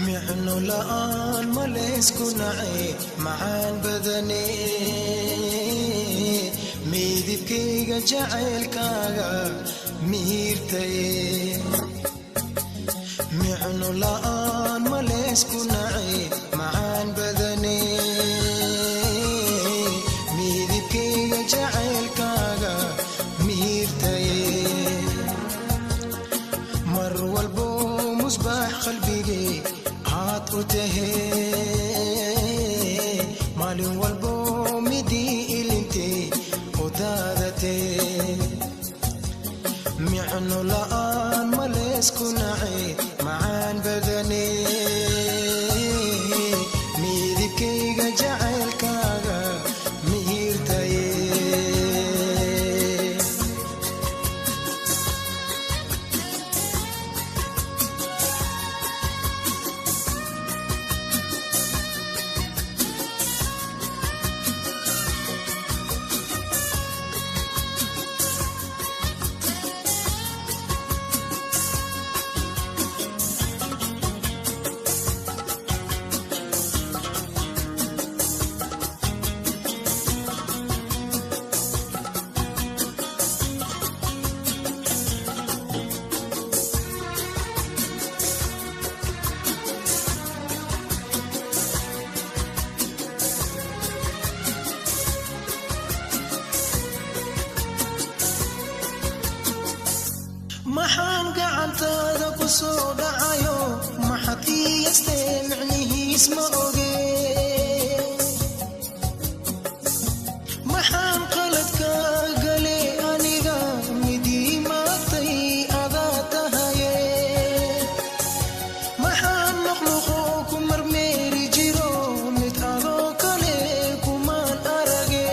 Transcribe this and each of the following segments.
micno la'aan ma leysku nacay macaan badane midibkayga jacaylkaaga miirtaye micno la'aan ma leysku nacay macaan badane midibkayga jacaylkaaga miirtaye mar walbo musbaax qalbigay aad u tahee maalin walbo midii ilintay odaadate micno la'aan ma leysku nacay macaan badane midibkayga jacaylkaaga miirtaye maxaan gacantaada ku soo dhacayo maxad iyastee micnihiis ma oge maxaan qaladka gale aniga midii maagtay adaa tahaye maxaan noqnoqo ku marmeeri jiro mid adoo kale kumaan arage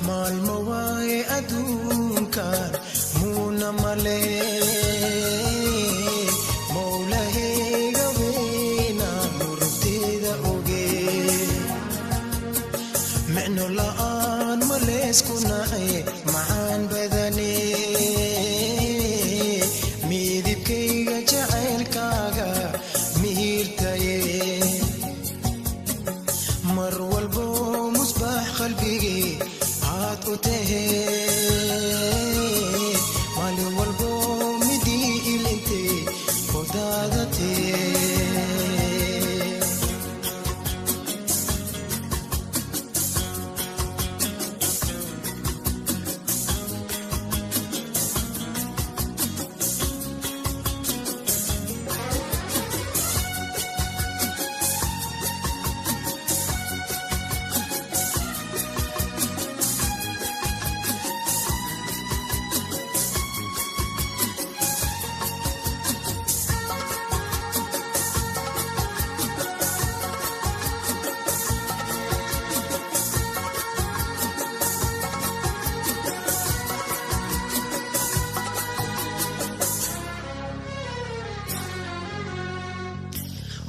maalmo waaye adduunkan muuna male mowlahayga weyna murugteeda oge micno la'aan ma leysku nacay macaan badane midibkayga jacaylkaaga miirtaye mar walbo musbaax qalbigay aad u tahee maalin walbo midii ilintay odaadate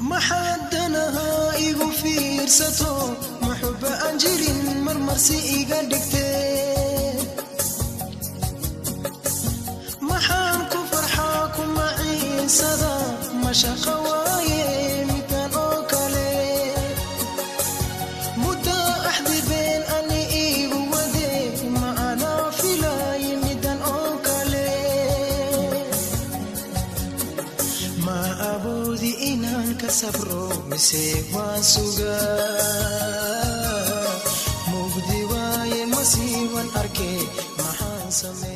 maxaadanaha igu fiirsato maxuba aan jirin marmarsi iga dhigtee maxaan ku farxaa ku maciinsada mashaqa waaye midaan oo kale muddo axdi been ani igu wade ma anaa filay midaan oo kale ma aboodi inaan ka sabro mise waan sugaa mugdi waaye masiiban arke maxaan samee